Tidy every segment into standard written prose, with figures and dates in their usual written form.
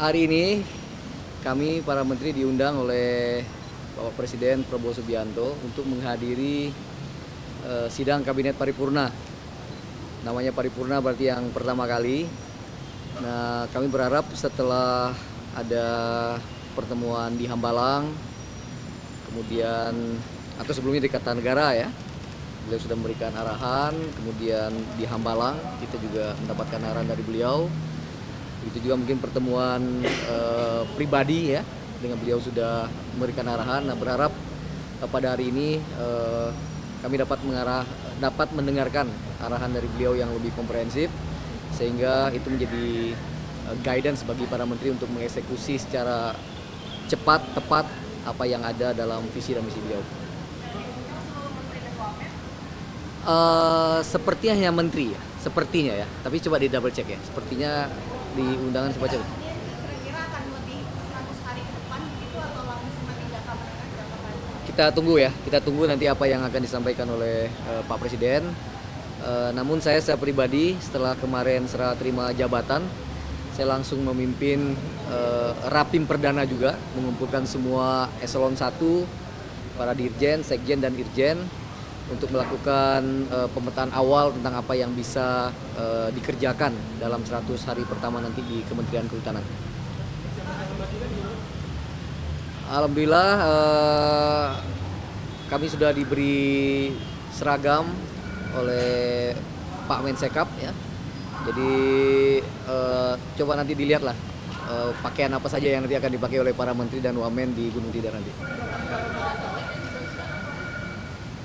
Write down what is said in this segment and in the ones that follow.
Hari ini kami para menteri diundang oleh Bapak Presiden Prabowo Subianto untuk menghadiri sidang kabinet paripurna. Namanya paripurna berarti yang pertama kali. Nah, kami berharap setelah ada pertemuan di Hambalang, kemudian atau sebelumnya di Kartanegara ya, beliau sudah memberikan arahan, kemudian di Hambalang kita juga mendapatkan arahan dari beliau. Itu juga mungkin pertemuan pribadi ya, dengan beliau sudah memberikan arahan. Nah, berharap pada hari ini kami dapat mendengarkan arahan dari beliau yang lebih komprehensif, sehingga itu menjadi guidance bagi para menteri untuk mengeksekusi secara cepat, tepat apa yang ada dalam visi dan misi beliau. Sepertinya hanya menteri ya, sepertinya ya, tapi coba di double check ya, sepertinya di undangan sebaca. Kira-kira akan lebih 100 hari ke depan gitu atau langsung nanti jangka menengah berapa hari? Kita tunggu ya, kita tunggu nanti apa yang akan disampaikan oleh Pak Presiden. Namun saya pribadi setelah kemarin serah terima jabatan, saya langsung memimpin Rapim Perdana juga, mengumpulkan semua eselon 1, para dirjen, sekjen dan irjen untuk melakukan pemetaan awal tentang apa yang bisa dikerjakan dalam 100 hari pertama nanti di Kementerian Kehutanan. Alhamdulillah kami sudah diberi seragam oleh Pak Mensekap ya. Jadi coba nanti dilihatlah pakaian apa saja yang nanti akan dipakai oleh para menteri dan wamen di Gunung Tidar nanti.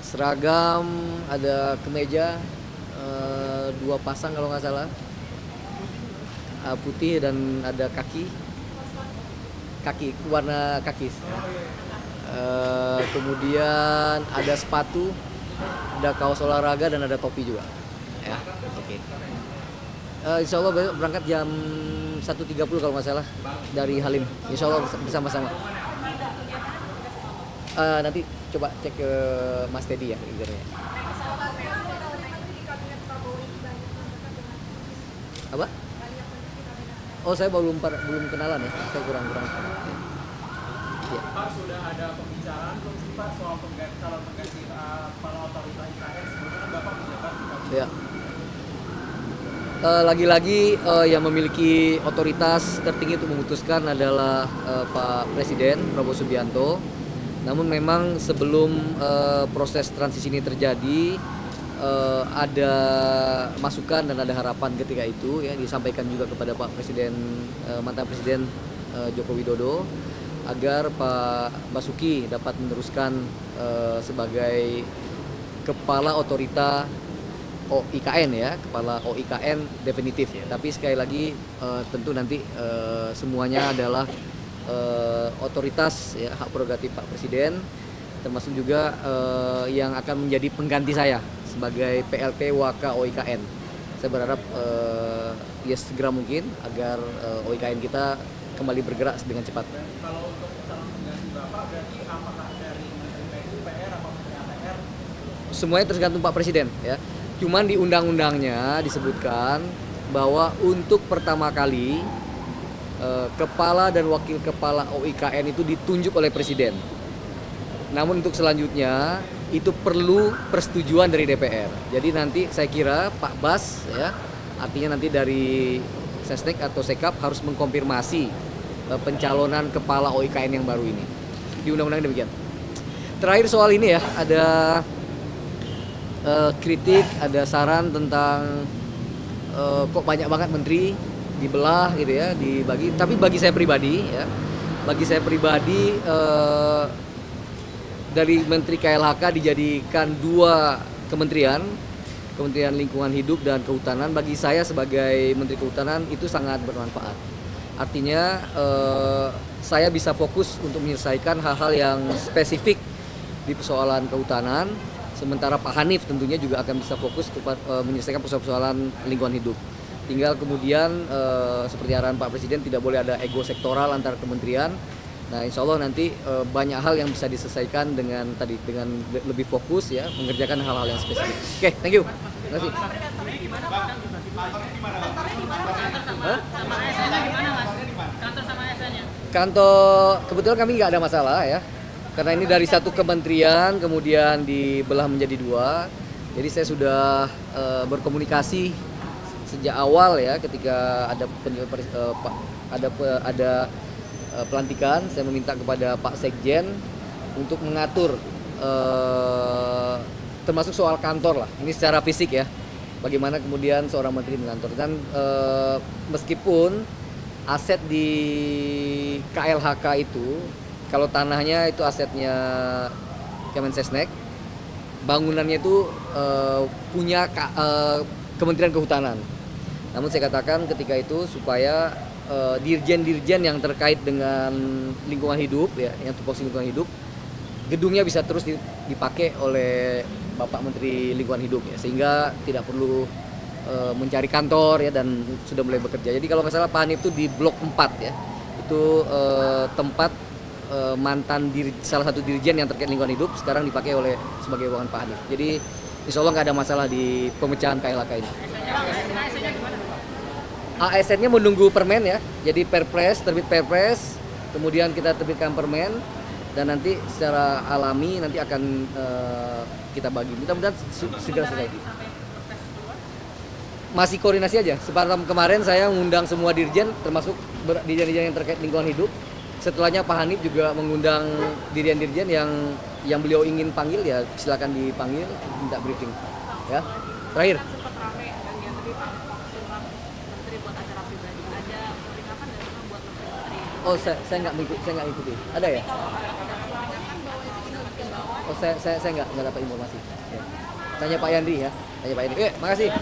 Seragam ada kemeja 2 pasang kalau nggak salah, putih, dan ada kaki warna kaki. Kemudian ada sepatu, ada kaos olahraga dan ada topi juga. Ya, oke. Insya Allah berangkat jam 1.30 kalau nggak salah dari Halim. Insya Allah bersama-sama. Nanti coba cek ke Mas Teddy ya leadernya. Apa? Oh, saya belum kenalan ya, saya kurang. Ya. Pak, sudah ada pembicaraan belum sih Pak soal calon pengganti kepala otorita IKN sebelumnya Bapak menjabat di kabinet? Ya. Lagi-lagi yang memiliki otoritas tertinggi untuk memutuskan adalah Pak Presiden Prabowo Subianto. Namun memang sebelum proses transisi ini terjadi, ada masukan dan ada harapan ketika itu ya, disampaikan juga kepada Pak Presiden, mantan Presiden Joko Widodo, agar Pak Basuki dapat meneruskan sebagai kepala otorita OIKN ya, kepala OIKN definitif ya. Tapi sekali lagi tentu nanti semuanya adalah otoritas ya, hak prerogatif Pak Presiden, termasuk juga yang akan menjadi pengganti saya sebagai PLT Waka OIKN. Saya berharap ya segera mungkin agar OIKN kita kembali bergerak dengan cepat. Kalau untuk calon pengganti Bapak berarti apakah dari Menteri PUPR atau Menteri ATR? Semuanya tergantung Pak Presiden ya. Cuman di undang-undangnya disebutkan bahwa untuk pertama kali kepala dan wakil kepala OIKN itu ditunjuk oleh Presiden. Namun untuk selanjutnya itu perlu persetujuan dari DPR. Jadi nanti saya kira Pak Bas ya, artinya nanti dari Sesnek atau Sekap harus mengkonfirmasi pencalonan kepala OIKN yang baru ini. Di undang-undang demikian. Terakhir soal ini ya, ada kritik, ada saran tentang kok banyak banget menteri dibelah gitu ya, dibagi. Tapi bagi saya pribadi ya, dari Menteri KLHK dijadikan 2 kementerian, Kementerian Lingkungan Hidup dan Kehutanan. Bagi saya sebagai Menteri Kehutanan itu sangat bermanfaat. Artinya saya bisa fokus untuk menyelesaikan hal-hal yang spesifik di persoalan kehutanan, sementara Pak Hanif tentunya juga akan bisa fokus menyelesaikan persoalan lingkungan hidup. Tinggal kemudian seperti arahan Pak Presiden, tidak boleh ada ego sektoral antar kementerian. Nah, insya Allah nanti banyak hal yang bisa diselesaikan dengan lebih fokus ya, mengerjakan hal-hal yang spesifik. Oke, thank you. Terima kasih. Kantornya di mana? Kantor sama ASN-nya di mana, Mas? Kantor sama Kantor kebetulan kami nggak ada masalah ya, karena ini dari satu kementerian kemudian dibelah menjadi dua. Jadi saya sudah berkomunikasi sejak awal ya, ketika ada pelantikan, saya meminta kepada Pak Sekjen untuk mengatur termasuk soal kantor lah. Ini secara fisik ya, bagaimana kemudian seorang menteri mengantor. Dan meskipun aset di KLHK itu, kalau tanahnya itu asetnya Kemensesnek, bangunannya itu punya Kementerian Kehutanan. Namun saya katakan ketika itu supaya dirjen-dirjen yang terkait dengan lingkungan hidup ya, yang tupoksi lingkungan hidup, gedungnya bisa terus dipakai oleh Bapak Menteri Lingkungan Hidup ya, sehingga tidak perlu mencari kantor ya, dan sudah mulai bekerja. Jadi kalau nggak salah Pak Hanif itu di blok 4 ya, itu tempat mantan salah satu dirjen yang terkait lingkungan hidup sekarang dipakai sebagai ruangan Pak Hanif. Jadi insya Allah nggak ada masalah di pemecahan KLHK ini. ASN-nya menunggu permen ya, jadi terbit perpres, kemudian kita terbitkan permen, dan nanti secara alami nanti akan kita bagi. Mudah-mudahan segera selesai. Masih koordinasi aja. Sepanjang kemarin saya mengundang semua dirjen, termasuk dirjen-dirjen yang terkait lingkungan hidup. Setelahnya Pak Hanif juga mengundang dirjen-dirjen yang beliau ingin panggil ya, silakan dipanggil, minta briefing. Ya. Terakhir. Oh, saya nggak ikuti. Ada ya? Oh, saya nggak dapat informasi. Ya. Tanya Pak Yandri ya. Tanya Pak Yandri. Makasih.